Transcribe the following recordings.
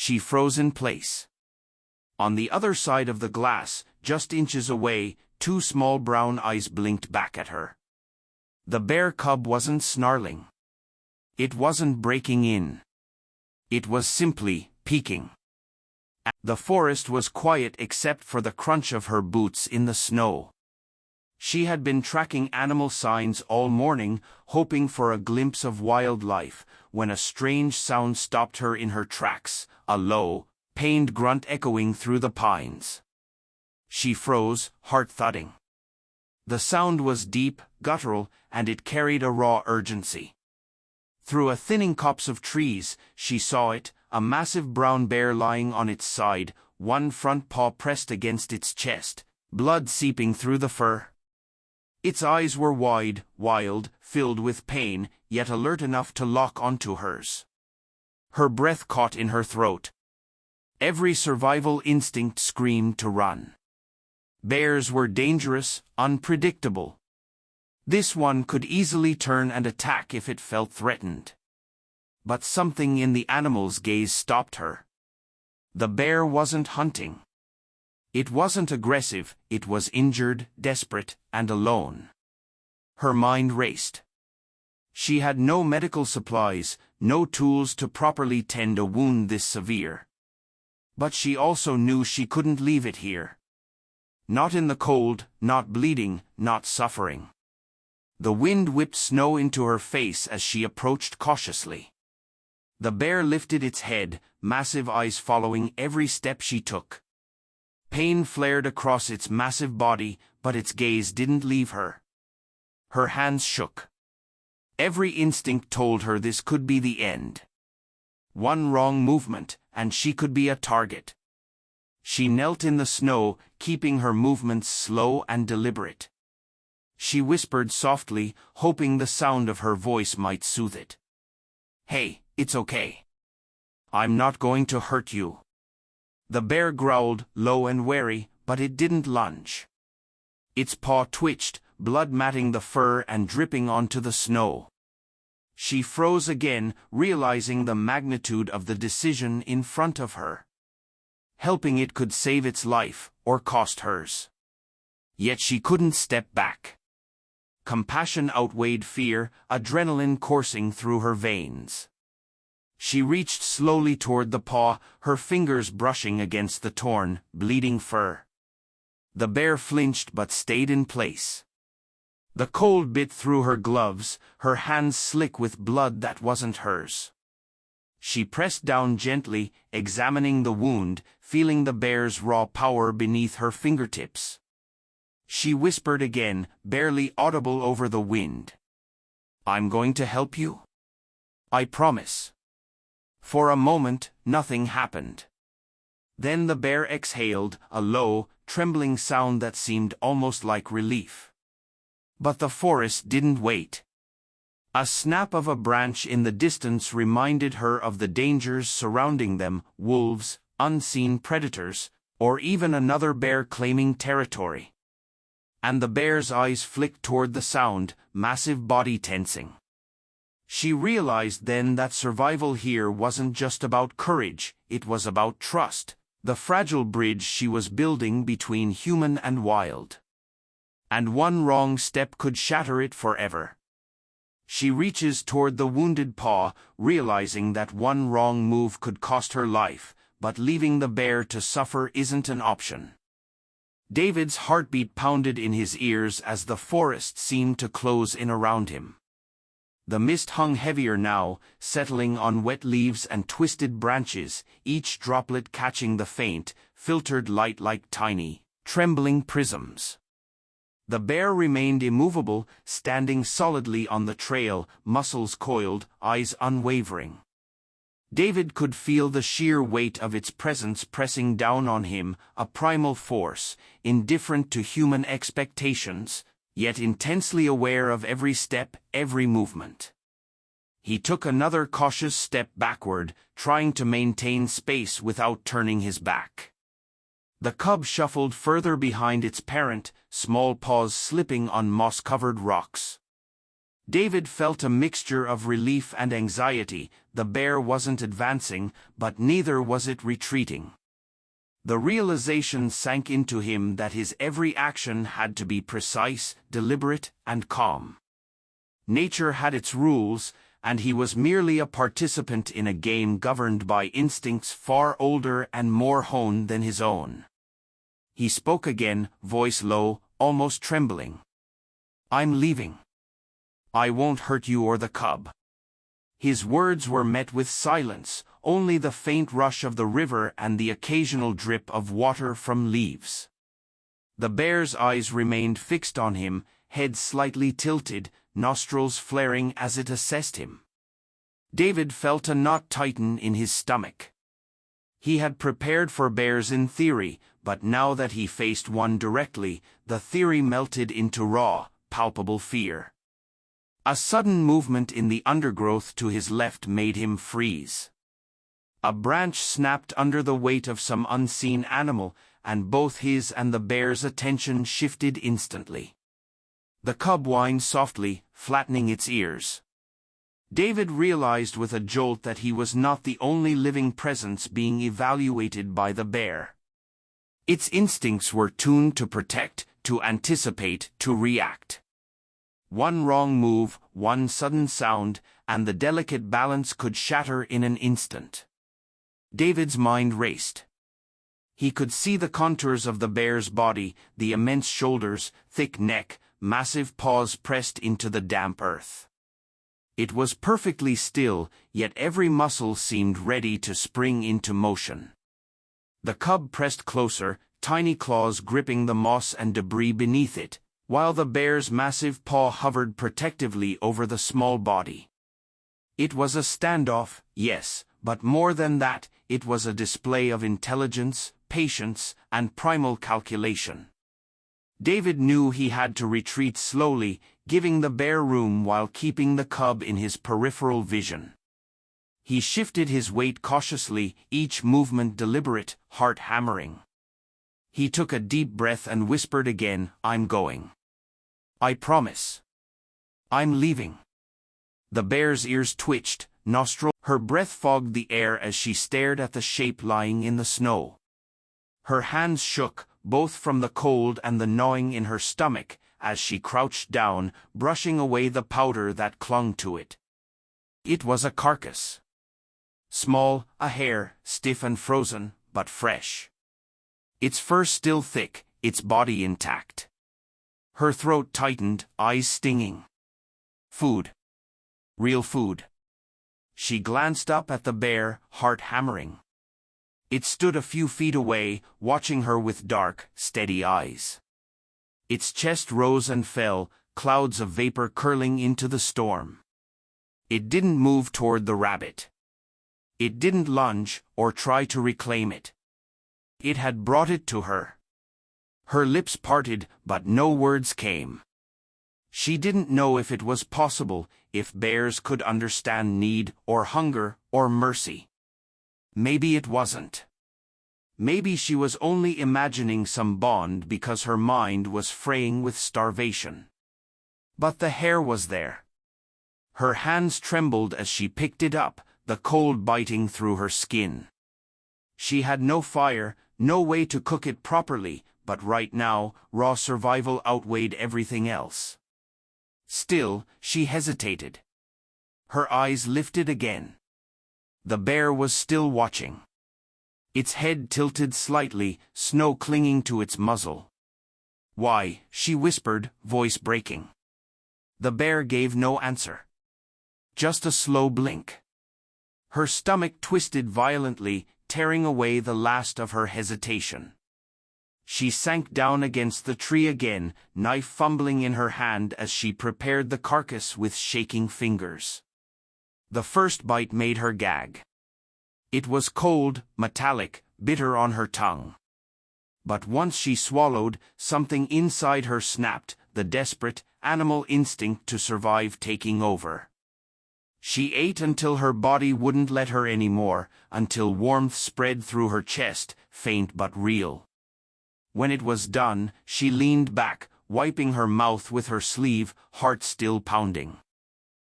she froze in place. On the other side of the glass, just inches away, two small brown eyes blinked back at her. The bear cub wasn't snarling. It wasn't breaking in. It was simply peeking. The forest was quiet except for the crunch of her boots in the snow. She had been tracking animal signs all morning, hoping for a glimpse of wildlife, when a strange sound stopped her in her tracks, a low, pained grunt echoing through the pines. She froze, heart thudding. The sound was deep, guttural, and it carried a raw urgency. Through a thinning copse of trees, she saw it, a massive brown bear lying on its side, one front paw pressed against its chest, blood seeping through the fur. Its eyes were wide, wild, filled with pain, yet alert enough to lock onto hers. Her breath caught in her throat. Every survival instinct screamed to run. Bears were dangerous, unpredictable. This one could easily turn and attack if it felt threatened. But something in the animal's gaze stopped her. The bear wasn't hunting. It wasn't aggressive, it was injured, desperate, and alone. Her mind raced. She had no medical supplies, no tools to properly tend a wound this severe. But she also knew she couldn't leave it here. Not in the cold, not bleeding, not suffering. The wind whipped snow into her face as she approached cautiously. The bear lifted its head, massive eyes following every step she took. Pain flared across its massive body, but its gaze didn't leave her. Her hands shook. Every instinct told her this could be the end. One wrong movement, and she could be a target. She knelt in the snow, keeping her movements slow and deliberate. She whispered softly, hoping the sound of her voice might soothe it. "Hey, it's okay. I'm not going to hurt you." The bear growled, low and wary, but it didn't lunge. Its paw twitched, blood matting the fur and dripping onto the snow. She froze again, realizing the magnitude of the decision in front of her. Helping it could save its life, or cost hers. Yet she couldn't step back. Compassion outweighed fear, adrenaline coursing through her veins. She reached slowly toward the paw, her fingers brushing against the torn, bleeding fur. The bear flinched but stayed in place. The cold bit through her gloves, her hands slick with blood that wasn't hers. She pressed down gently, examining the wound, feeling the bear's raw power beneath her fingertips. She whispered again, barely audible over the wind. "I'm going to help you. I promise." For a moment, nothing happened. Then the bear exhaled, a low, trembling sound that seemed almost like relief. But the forest didn't wait. A snap of a branch in the distance reminded her of the dangers surrounding them, wolves, unseen predators, or even another bear claiming territory. And the bear's eyes flicked toward the sound, massive body tensing. She realized then that survival here wasn't just about courage, it was about trust, the fragile bridge she was building between human and wild. And one wrong step could shatter it forever. She reaches toward the wounded paw, realizing that one wrong move could cost her life, but leaving the bear to suffer isn't an option. David's heartbeat pounded in his ears as the forest seemed to close in around him. The mist hung heavier now, settling on wet leaves and twisted branches, each droplet catching the faint, filtered light like tiny, trembling prisms. The bear remained immovable, standing solidly on the trail, muscles coiled, eyes unwavering. David could feel the sheer weight of its presence pressing down on him, a primal force, indifferent to human expectations, yet intensely aware of every step, every movement. He took another cautious step backward, trying to maintain space without turning his back. The cub shuffled further behind its parent, small paws slipping on moss-covered rocks. David felt a mixture of relief and anxiety. The bear wasn't advancing, but neither was it retreating. The realization sank into him that his every action had to be precise, deliberate, and calm. Nature had its rules, and he was merely a participant in a game governed by instincts far older and more honed than his own. He spoke again, voice low, almost trembling. "I'm leaving. I won't hurt you or the cub." His words were met with silence, only the faint rush of the river and the occasional drip of water from leaves. The bear's eyes remained fixed on him, head slightly tilted, nostrils flaring as it assessed him. David felt a knot tighten in his stomach. He had prepared for bears in theory, but now that he faced one directly, the theory melted into raw, palpable fear. A sudden movement in the undergrowth to his left made him freeze. A branch snapped under the weight of some unseen animal, and both his and the bear's attention shifted instantly. The cub whined softly, flattening its ears. David realized with a jolt that he was not the only living presence being evaluated by the bear. Its instincts were tuned to protect, to anticipate, to react. One wrong move, one sudden sound, and the delicate balance could shatter in an instant. David's mind raced. He could see the contours of the bear's body, the immense shoulders, thick neck, massive paws pressed into the damp earth. It was perfectly still, yet every muscle seemed ready to spring into motion. The cub pressed closer, tiny claws gripping the moss and debris beneath it, while the bear's massive paw hovered protectively over the small body. It was a standoff, yes, but more than that, it was a display of intelligence, patience, and primal calculation. David knew he had to retreat slowly, giving the bear room while keeping the cub in his peripheral vision. He shifted his weight cautiously, each movement deliberate, heart hammering. He took a deep breath and whispered again, "I'm going. I promise. I'm leaving." The bear's ears twitched, her breath fogged the air as she stared at the shape lying in the snow. Her hands shook, both from the cold and the gnawing in her stomach, as she crouched down, brushing away the powder that clung to it. It was a carcass. Small, a hare, stiff and frozen, but fresh. Its fur still thick, its body intact. Her throat tightened, eyes stinging. Food. Real food. She glanced up at the bear, heart hammering. It stood a few feet away, watching her with dark, steady eyes. Its chest rose and fell, clouds of vapor curling into the storm. It didn't move toward the rabbit. It didn't lunge, or try to reclaim it. It had brought it to her. Her lips parted, but no words came. She didn't know if it was possible, if bears could understand need, or hunger, or mercy. Maybe it wasn't. Maybe she was only imagining some bond because her mind was fraying with starvation. But the hare was there. Her hands trembled as she picked it up, the cold biting through her skin. She had no fire, no way to cook it properly, but right now, raw survival outweighed everything else. Still, she hesitated. Her eyes lifted again. The bear was still watching. Its head tilted slightly, snow clinging to its muzzle. "Why?" she whispered, voice breaking. The bear gave no answer. Just a slow blink. Her stomach twisted violently, tearing away the last of her hesitation. She sank down against the tree again, knife fumbling in her hand as she prepared the carcass with shaking fingers. The first bite made her gag. It was cold, metallic, bitter on her tongue. But once she swallowed, something inside her snapped, the desperate, animal instinct to survive taking over. She ate until her body wouldn't let her anymore, until warmth spread through her chest, faint but real. When it was done, she leaned back, wiping her mouth with her sleeve, heart still pounding.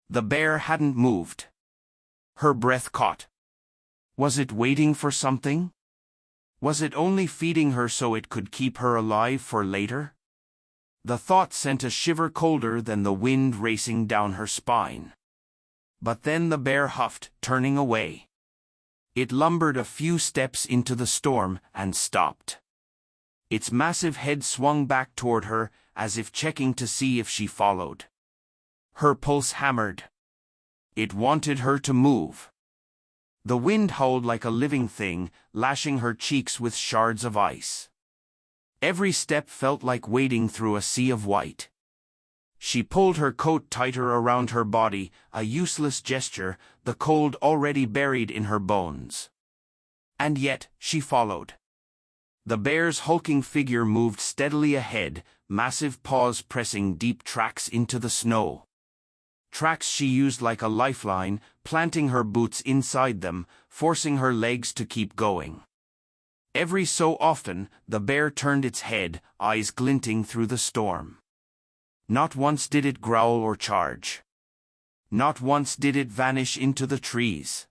The bear hadn't moved. Her breath caught. Was it waiting for something? Was it only feeding her so it could keep her alive for later? The thought sent a shiver colder than the wind racing down her spine. But then the bear huffed, turning away. It lumbered a few steps into the storm and stopped. Its massive head swung back toward her, as if checking to see if she followed. Her pulse hammered. It wanted her to move. The wind howled like a living thing, lashing her cheeks with shards of ice. Every step felt like wading through a sea of white. She pulled her coat tighter around her body, a useless gesture, the cold already buried in her bones. And yet, she followed. The bear's hulking figure moved steadily ahead, massive paws pressing deep tracks into the snow. Tracks she used like a lifeline, planting her boots inside them, forcing her legs to keep going. Every so often, the bear turned its head, eyes glinting through the storm. Not once did it growl or charge. Not once did it vanish into the trees.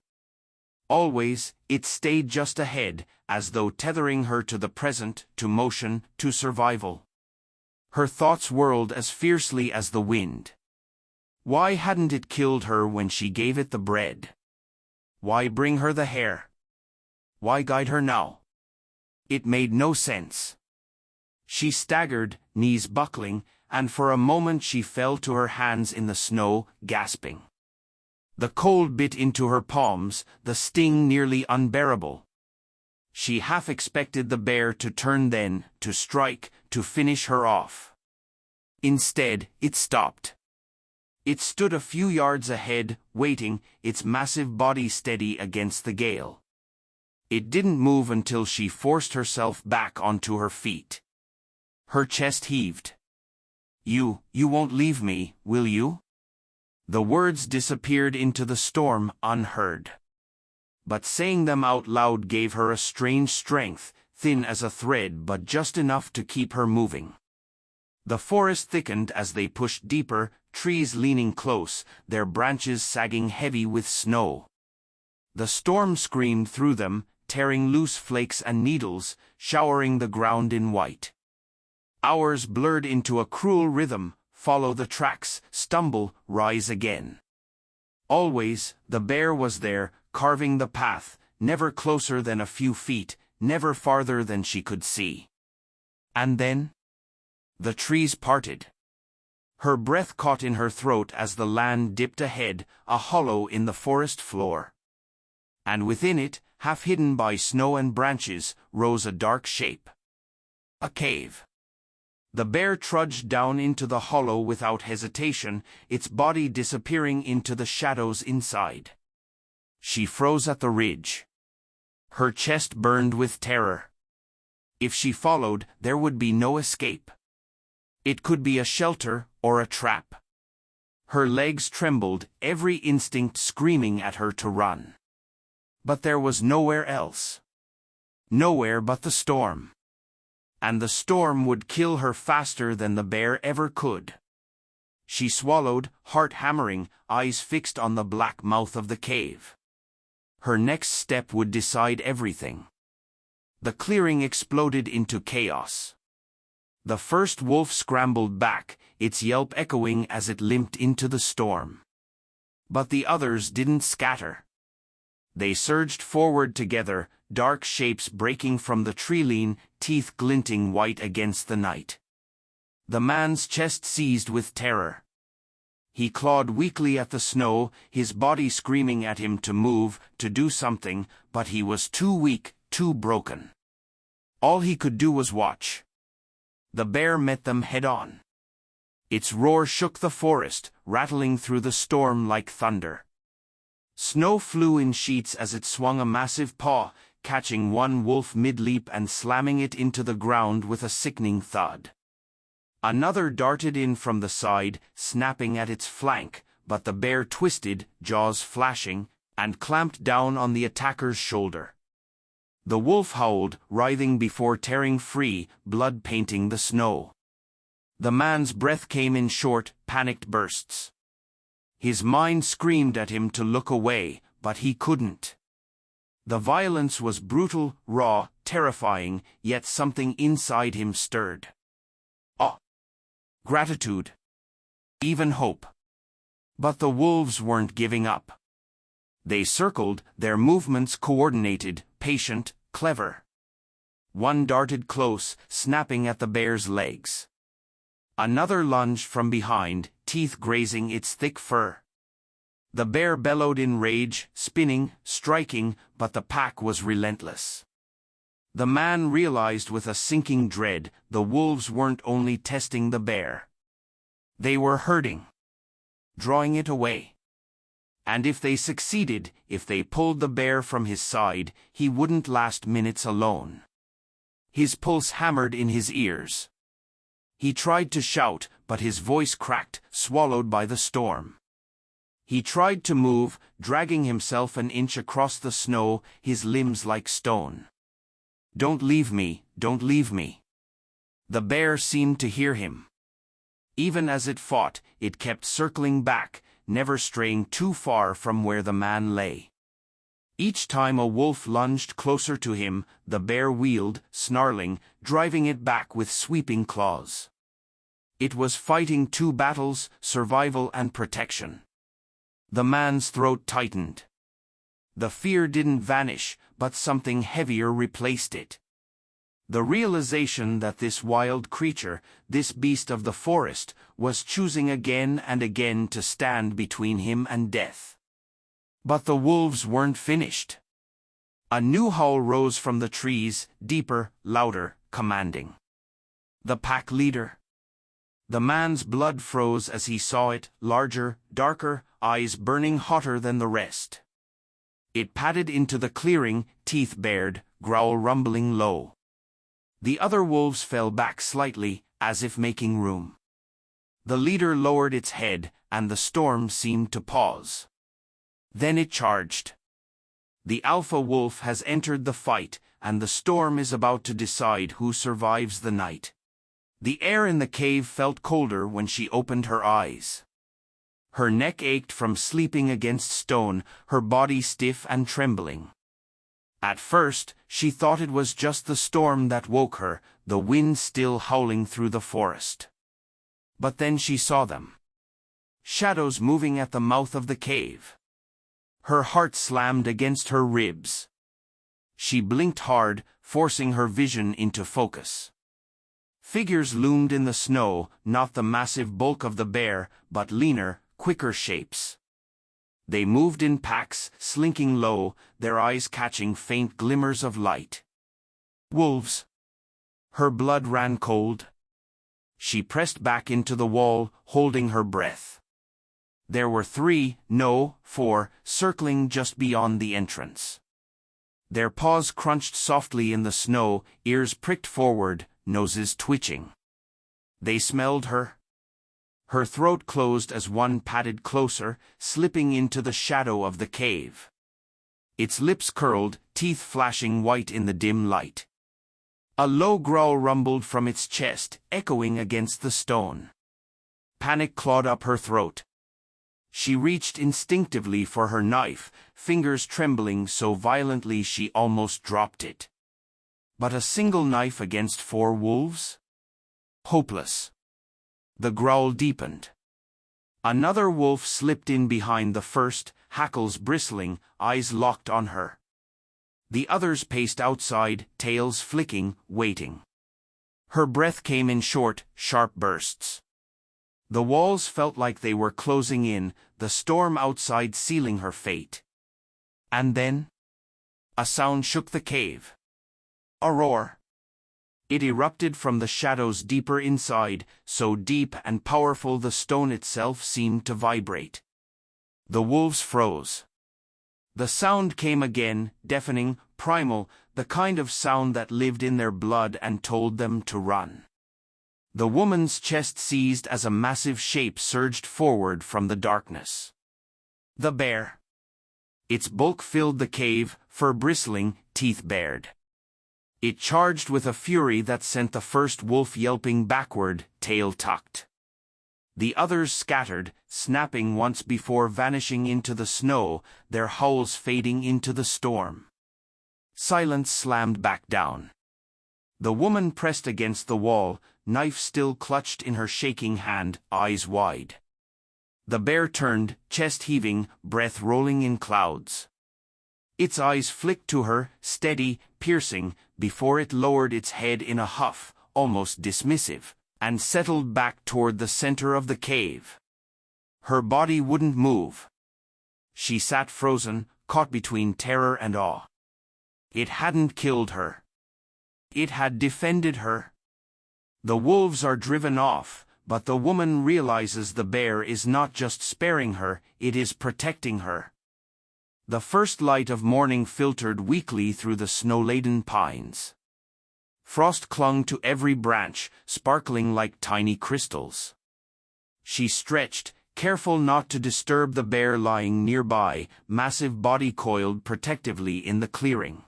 Always, it stayed just ahead, as though tethering her to the present, to motion, to survival. Her thoughts whirled as fiercely as the wind. Why hadn't it killed her when she gave it the bread? Why bring her the hare? Why guide her now? It made no sense. She staggered, knees buckling, and for a moment she fell to her hands in the snow, gasping. The cold bit into her palms, the sting nearly unbearable. She half expected the bear to turn then, to strike, to finish her off. Instead, it stopped. It stood a few yards ahead, waiting, its massive body steady against the gale. It didn't move until she forced herself back onto her feet. Her chest heaved. You won't leave me, will you?" The words disappeared into the storm, unheard. But saying them out loud gave her a strange strength, thin as a thread but just enough to keep her moving. The forest thickened as they pushed deeper, trees leaning close, their branches sagging heavy with snow. The storm screamed through them, tearing loose flakes and needles, showering the ground in white. Hours blurred into a cruel rhythm, follow the tracks, stumble, rise again. Always, the bear was there, carving the path, never closer than a few feet, never farther than she could see. And then? The trees parted. Her breath caught in her throat as the land dipped ahead, a hollow in the forest floor. And within it, half hidden by snow and branches, rose a dark shape. A cave. The bear trudged down into the hollow without hesitation, its body disappearing into the shadows inside. She froze at the ridge. Her chest burned with terror. If she followed, there would be no escape. It could be a shelter or a trap. Her legs trembled, every instinct screaming at her to run. But there was nowhere else. Nowhere but the storm. And the storm would kill her faster than the bear ever could. She swallowed, heart hammering, eyes fixed on the black mouth of the cave. Her next step would decide everything. The clearing exploded into chaos. The first wolf scrambled back, its yelp echoing as it limped into the storm. But the others didn't scatter. They surged forward together, dark shapes breaking from the tree-lean, teeth glinting white against the night. The man's chest seized with terror. He clawed weakly at the snow, his body screaming at him to move, to do something, but he was too weak, too broken. All he could do was watch. The bear met them head-on. Its roar shook the forest, rattling through the storm like thunder. Snow flew in sheets as it swung a massive paw, catching one wolf mid-leap and slamming it into the ground with a sickening thud. Another darted in from the side, snapping at its flank, but the bear twisted, jaws flashing, and clamped down on the attacker's shoulder. The wolf howled, writhing before tearing free, blood painting the snow. The man's breath came in short, panicked bursts. His mind screamed at him to look away, but he couldn't. The violence was brutal, raw, terrifying, yet something inside him stirred. Awe, gratitude, even hope. But the wolves weren't giving up. They circled, their movements coordinated, patient, clever. One darted close, snapping at the bear's legs. Another lunged from behind, teeth grazing its thick fur. The bear bellowed in rage, spinning, striking, but the pack was relentless. The man realized with a sinking dread, the wolves weren't only testing the bear. They were hurting, drawing it away. And if they succeeded, if they pulled the bear from his side, he wouldn't last minutes alone. His pulse hammered in his ears. He tried to shout, but his voice cracked, swallowed by the storm. He tried to move, dragging himself an inch across the snow, his limbs like stone. "Don't leave me, don't leave me." The bear seemed to hear him. Even as it fought, it kept circling back, never straying too far from where the man lay. Each time a wolf lunged closer to him, the bear wheeled, snarling, driving it back with sweeping claws. It was fighting two battles, survival and protection. The man's throat tightened. The fear didn't vanish, but something heavier replaced it. The realization that this wild creature, this beast of the forest, was choosing again and again to stand between him and death. But the wolves weren't finished. A new howl rose from the trees, deeper, louder, commanding. The pack leader. The man's blood froze as he saw it, larger, darker, eyes burning hotter than the rest. It padded into the clearing, teeth bared, growl rumbling low. The other wolves fell back slightly, as if making room. The leader lowered its head, and the storm seemed to pause. Then it charged. The alpha wolf has entered the fight, and the storm is about to decide who survives the night. The air in the cave felt colder when she opened her eyes. Her neck ached from sleeping against stone, her body stiff and trembling. At first, she thought it was just the storm that woke her, the wind still howling through the forest. But then she saw them. Shadows moving at the mouth of the cave. Her heart slammed against her ribs. She blinked hard, forcing her vision into focus. Figures loomed in the snow, not the massive bulk of the bear, but leaner, quicker shapes. They moved in packs, slinking low, their eyes catching faint glimmers of light. Wolves. Her blood ran cold. She pressed back into the wall, holding her breath. There were 3, no, 4, circling just beyond the entrance. Their paws crunched softly in the snow, ears pricked forward, noses twitching. They smelled her. Her throat closed as one padded closer, slipping into the shadow of the cave. Its lips curled, teeth flashing white in the dim light. A low growl rumbled from its chest, echoing against the stone. Panic clawed up her throat. She reached instinctively for her knife, fingers trembling so violently she almost dropped it. But a single knife against 4 wolves? Hopeless. The growl deepened. Another wolf slipped in behind the first, hackles bristling, eyes locked on her. The others paced outside, tails flicking, waiting. Her breath came in short, sharp bursts. The walls felt like they were closing in, the storm outside sealing her fate. And then? A sound shook the cave. A roar. It erupted from the shadows deeper inside, so deep and powerful the stone itself seemed to vibrate. The wolves froze. The sound came again, deafening, primal, the kind of sound that lived in their blood and told them to run. The woman's chest seized as a massive shape surged forward from the darkness. The bear. Its bulk filled the cave, fur bristling, teeth bared. It charged with a fury that sent the first wolf yelping backward, tail tucked. The others scattered, snapping once before vanishing into the snow, their howls fading into the storm. Silence slammed back down. The woman pressed against the wall, knife still clutched in her shaking hand, eyes wide. The bear turned, chest heaving, breath rolling in clouds. Its eyes flicked to her, steady, piercing, before it lowered its head in a huff, almost dismissive, and settled back toward the center of the cave. Her body wouldn't move. She sat frozen, caught between terror and awe. It hadn't killed her. It had defended her. The wolves are driven off, but the woman realizes the bear is not just sparing her, it is protecting her. The first light of morning filtered weakly through the snow-laden pines. Frost clung to every branch, sparkling like tiny crystals. She stretched, careful not to disturb the bear lying nearby, massive body coiled protectively in the clearing.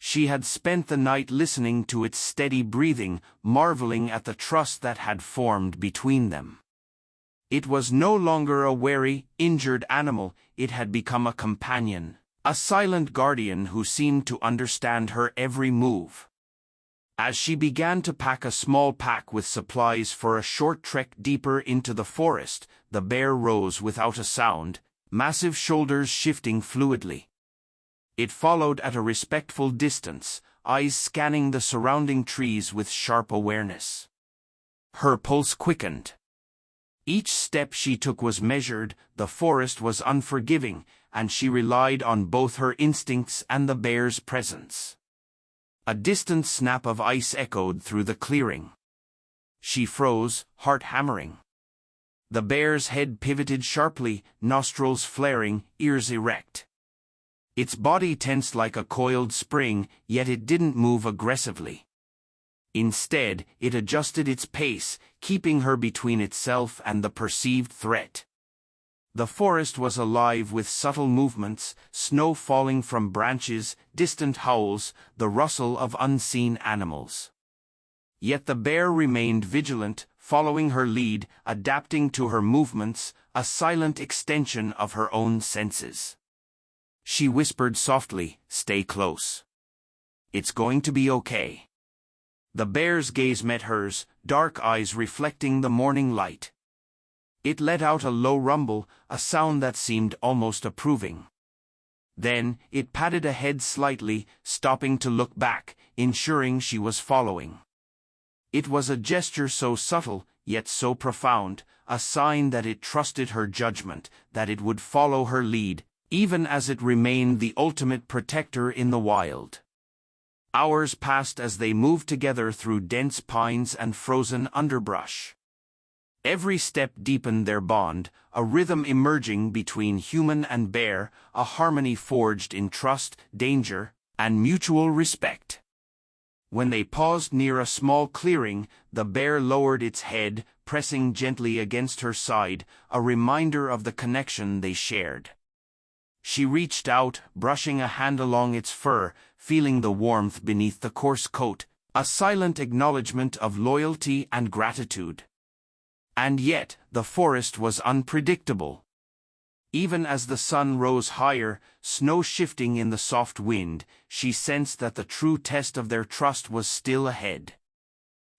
She had spent the night listening to its steady breathing, marveling at the trust that had formed between them. It was no longer a wary, injured animal, it had become a companion, a silent guardian who seemed to understand her every move. As she began to pack a small pack with supplies for a short trek deeper into the forest, the bear rose without a sound, massive shoulders shifting fluidly. It followed at a respectful distance, eyes scanning the surrounding trees with sharp awareness. Her pulse quickened. Each step she took was measured, the forest was unforgiving, and she relied on both her instincts and the bear's presence. A distant snap of ice echoed through the clearing. She froze, heart hammering. The bear's head pivoted sharply, nostrils flaring, ears erect. Its body tensed like a coiled spring, yet it didn't move aggressively. Instead, it adjusted its pace, keeping her between itself and the perceived threat. The forest was alive with subtle movements, snow falling from branches, distant howls, the rustle of unseen animals. Yet the bear remained vigilant, following her lead, adapting to her movements, a silent extension of her own senses. She whispered softly, "Stay close. It's going to be okay." The bear's gaze met hers, dark eyes reflecting the morning light. It let out a low rumble, a sound that seemed almost approving. Then, it patted ahead slightly, stopping to look back, ensuring she was following. It was a gesture so subtle, yet so profound, a sign that it trusted her judgment, that it would follow her lead, even as it remained the ultimate protector in the wild. Hours passed as they moved together through dense pines and frozen underbrush. Every step deepened their bond, a rhythm emerging between human and bear, a harmony forged in trust, danger, and mutual respect. When they paused near a small clearing, the bear lowered its head, pressing gently against her side, a reminder of the connection they shared. She reached out, brushing a hand along its fur, feeling the warmth beneath the coarse coat, a silent acknowledgement of loyalty and gratitude. And yet, the forest was unpredictable. Even as the sun rose higher, snow shifting in the soft wind, she sensed that the true test of their trust was still ahead.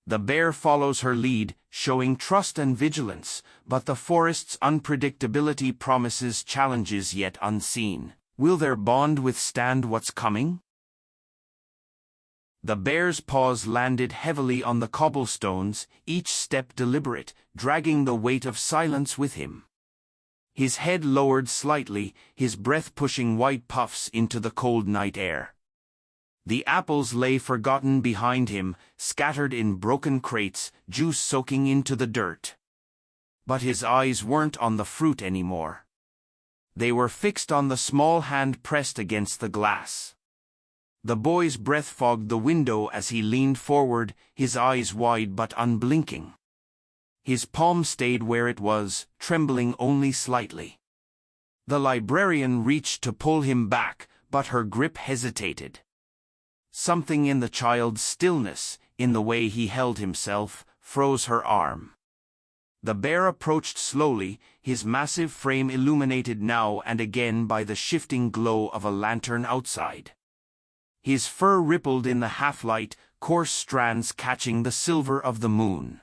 The bear follows her lead, showing trust and vigilance, but the forest's unpredictability promises challenges yet unseen. Will their bond withstand what's coming? The bear's paws landed heavily on the cobblestones, each step deliberate, dragging the weight of silence with him. His head lowered slightly, his breath pushing white puffs into the cold night air. The apples lay forgotten behind him, scattered in broken crates, juice soaking into the dirt. But his eyes weren't on the fruit anymore. They were fixed on the small hand pressed against the glass. The boy's breath fogged the window as he leaned forward, his eyes wide but unblinking. His palm stayed where it was, trembling only slightly. The librarian reached to pull him back, but her grip hesitated. Something in the child's stillness, in the way he held himself, froze her arm. The bear approached slowly, his massive frame illuminated now and again by the shifting glow of a lantern outside. His fur rippled in the half-light, coarse strands catching the silver of the moon.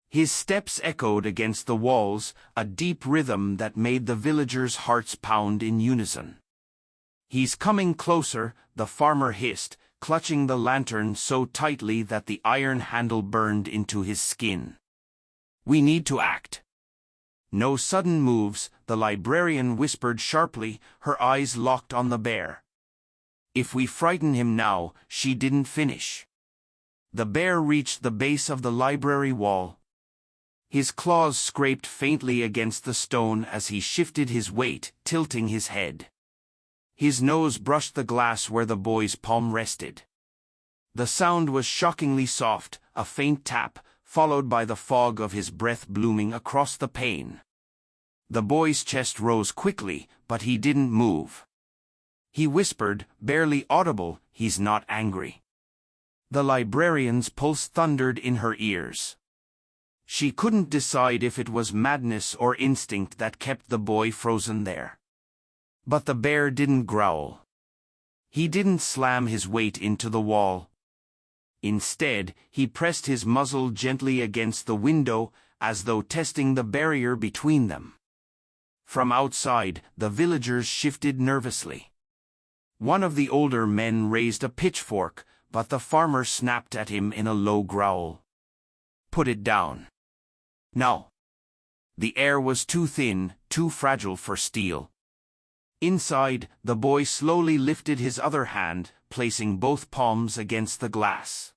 His steps echoed against the walls, a deep rhythm that made the villagers' hearts pound in unison. "He's coming closer," the farmer hissed, clutching the lantern so tightly that the iron handle burned into his skin. "We need to act." "No sudden moves," the librarian whispered sharply, her eyes locked on the bear. "If we frighten him now," she didn't finish. The bear reached the base of the library wall. His claws scraped faintly against the stone as he shifted his weight, tilting his head. His nose brushed the glass where the boy's palm rested. The sound was shockingly soft, a faint tap, followed by the fog of his breath blooming across the pane. The boy's chest rose quickly, but he didn't move. He whispered, barely audible, "He's not angry." The librarian's pulse thundered in her ears. She couldn't decide if it was madness or instinct that kept the boy frozen there. But the bear didn't growl. He didn't slam his weight into the wall. Instead, he pressed his muzzle gently against the window, as though testing the barrier between them. From outside, the villagers shifted nervously. One of the older men raised a pitchfork, but the farmer snapped at him in a low growl. "Put it down." "No." The air was too thin, too fragile for steel. Inside, the boy slowly lifted his other hand, placing both palms against the glass.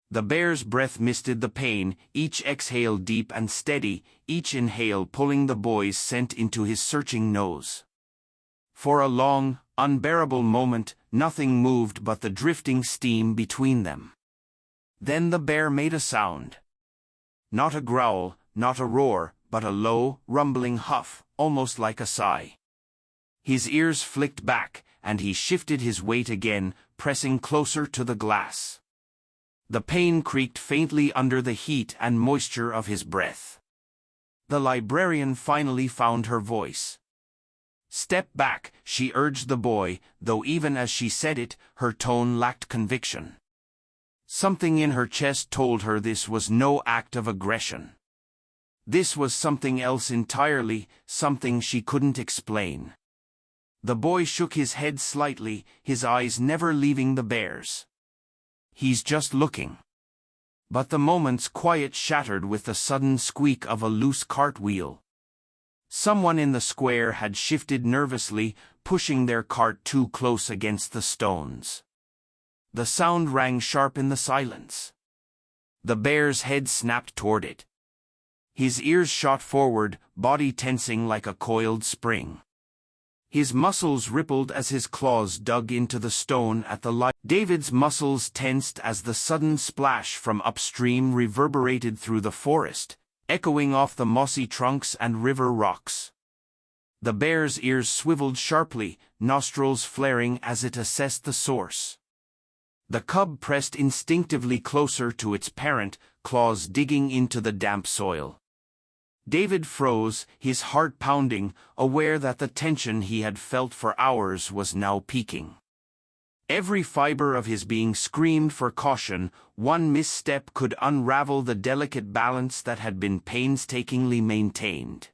The bear's breath misted the pane, each exhale deep and steady, each inhale pulling the boy's scent into his searching nose. For a long, unbearable moment, nothing moved but the drifting steam between them. Then the bear made a sound. Not a growl, not a roar, but a low, rumbling huff, almost like a sigh. His ears flicked back, and he shifted his weight again, pressing closer to the glass. The pane creaked faintly under the heat and moisture of his breath. The librarian finally found her voice. "Step back," she urged the boy, though even as she said it, her tone lacked conviction. Something in her chest told her this was no act of aggression. This was something else entirely, something she couldn't explain. The boy shook his head slightly, his eyes never leaving the bear's. "He's just looking." But the moment's quiet shattered with the sudden squeak of a loose cartwheel. Someone in the square had shifted nervously, pushing their cart too close against the stones. The sound rang sharp in the silence. The bear's head snapped toward it. His ears shot forward, body tensing like a coiled spring. His muscles rippled as his claws dug into the stone at the light. David's muscles tensed as the sudden splash from upstream reverberated through the forest, echoing off the mossy trunks and river rocks. The bear's ears swiveled sharply, nostrils flaring as it assessed the source. The cub pressed instinctively closer to its parent, claws digging into the damp soil. David froze, his heart pounding, aware that the tension he had felt for hours was now peaking. Every fiber of his being screamed for caution. One misstep could unravel the delicate balance that had been painstakingly maintained.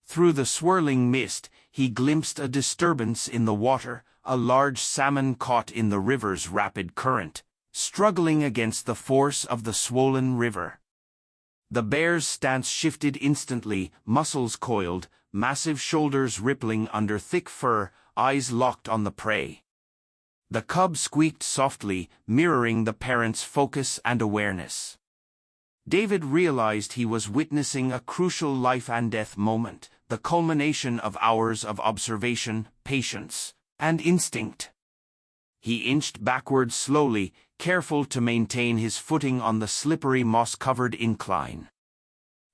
Through the swirling mist, he glimpsed a disturbance in the water, a large salmon caught in the river's rapid current, struggling against the force of the swollen river. The bear's stance shifted instantly, muscles coiled, massive shoulders rippling under thick fur, eyes locked on the prey. The cub squeaked softly, mirroring the parent's focus and awareness. David realized he was witnessing a crucial life-and-death moment, the culmination of hours of observation, patience, and instinct. He inched backward slowly, careful to maintain his footing on the slippery moss-covered incline.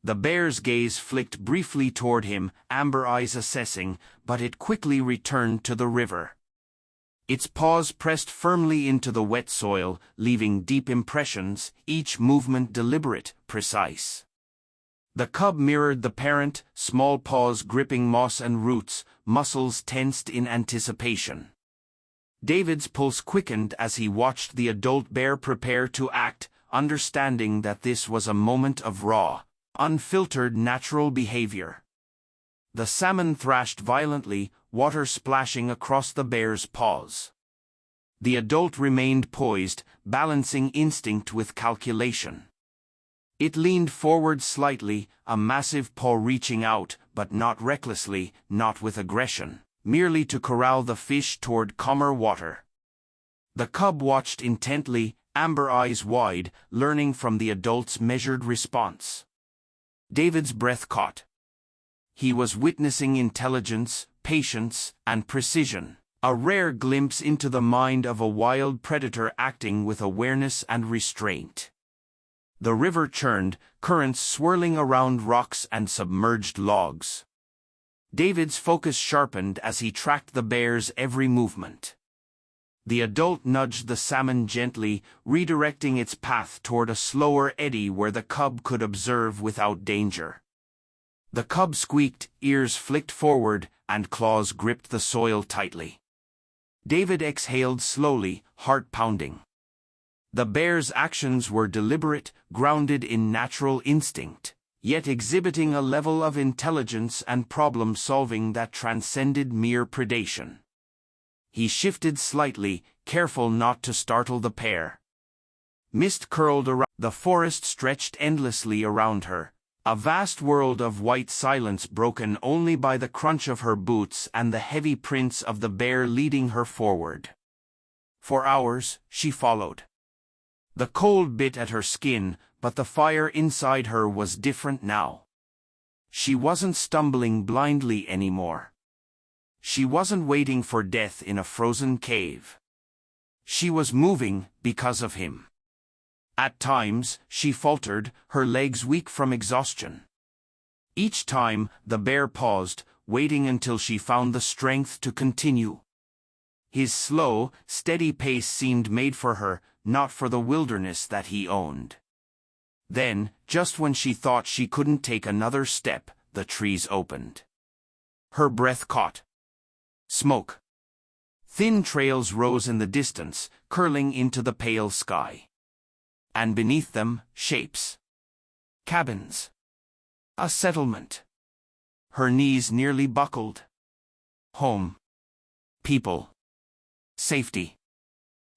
The bear's gaze flicked briefly toward him, amber eyes assessing, but it quickly returned to the river. Its paws pressed firmly into the wet soil, leaving deep impressions, each movement deliberate, precise. The cub mirrored the parent, small paws gripping moss and roots, muscles tensed in anticipation. David's pulse quickened as he watched the adult bear prepare to act, understanding that this was a moment of raw, unfiltered natural behavior. The salmon thrashed violently, water splashing across the bear's paws. The adult remained poised, balancing instinct with calculation. It leaned forward slightly, a massive paw reaching out, but not recklessly, not with aggression, merely to corral the fish toward calmer water. The cub watched intently, amber eyes wide, learning from the adult's measured response. David's breath caught. He was witnessing intelligence, patience, and precision, a rare glimpse into the mind of a wild predator acting with awareness and restraint. The river churned, currents swirling around rocks and submerged logs. David's focus sharpened as he tracked the bear's every movement. The adult nudged the salmon gently, redirecting its path toward a slower eddy where the cub could observe without danger. The cub squeaked, ears flicked forward, and claws gripped the soil tightly. David exhaled slowly, heart pounding. The bear's actions were deliberate, grounded in natural instinct, yet exhibiting a level of intelligence and problem-solving that transcended mere predation. He shifted slightly, careful not to startle the pair. Mist curled around. The forest stretched endlessly around her, a vast world of white silence broken only by the crunch of her boots and the heavy prints of the bear leading her forward. For hours, she followed. The cold bit at her skin, but the fire inside her was different now. She wasn't stumbling blindly anymore. She wasn't waiting for death in a frozen cave. She was moving because of him. At times, she faltered, her legs weak from exhaustion. Each time, the bear paused, waiting until she found the strength to continue. His slow, steady pace seemed made for her, not for the wilderness that he owned. Then, just when she thought she couldn't take another step, the trees opened. Her breath caught. Smoke. Thin trails rose in the distance, curling into the pale sky. And beneath them, shapes. Cabins. A settlement. Her knees nearly buckled. Home. People. Safety.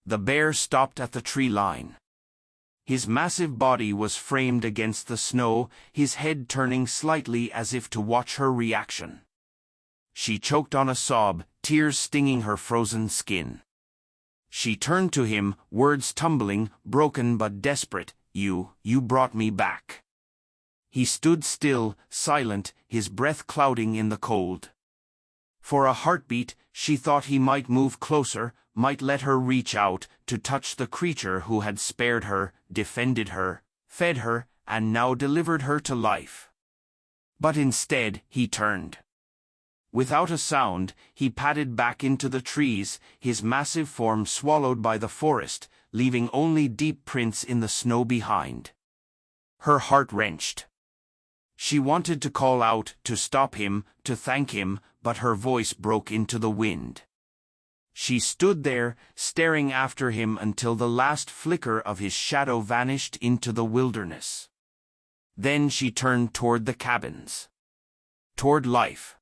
The bear stopped at the tree line. His massive body was framed against the snow, his head turning slightly as if to watch her reaction. She choked on a sob, tears stinging her frozen skin. She turned to him, words tumbling, broken but desperate. You brought me back." He stood still, silent, his breath clouding in the cold. For a heartbeat, she thought he might move closer, might let her reach out, to touch the creature who had spared her, defended her, fed her, and now delivered her to life. But instead, he turned. Without a sound, he padded back into the trees, his massive form swallowed by the forest, leaving only deep prints in the snow behind. Her heart wrenched. She wanted to call out, to stop him, to thank him, but her voice broke into the wind. She stood there, staring after him until the last flicker of his shadow vanished into the wilderness. Then she turned toward the cabins. Toward life.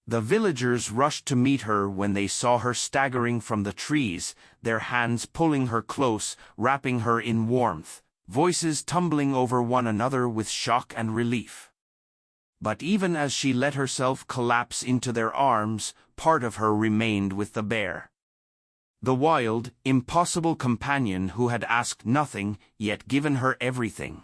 The villagers rushed to meet her when they saw her staggering from the trees, their hands pulling her close, wrapping her in warmth, voices tumbling over one another with shock and relief. But even as she let herself collapse into their arms, part of her remained with the bear. The wild, impossible companion who had asked nothing, yet given her everything.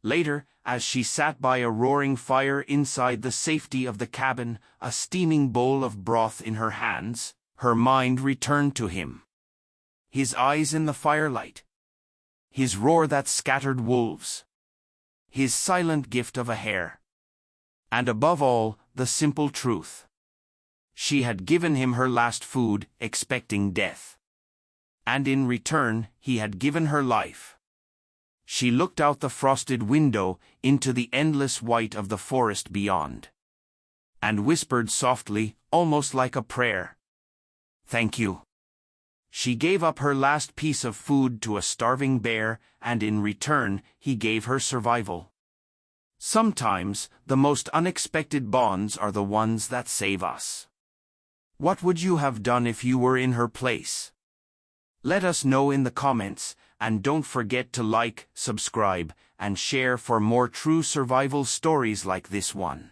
Later, as she sat by a roaring fire inside the safety of the cabin, a steaming bowl of broth in her hands, her mind returned to him. His eyes in the firelight. His roar that scattered wolves. His silent gift of a hare. And above all, the simple truth. She had given him her last food, expecting death. And in return, he had given her life. She looked out the frosted window into the endless white of the forest beyond, and whispered softly, almost like a prayer, "Thank you." She gave up her last piece of food to a starving bear, and in return, he gave her survival. Sometimes, the most unexpected bonds are the ones that save us. What would you have done if you were in her place? Let us know in the comments, and don't forget to like, subscribe, and share for more true survival stories like this one.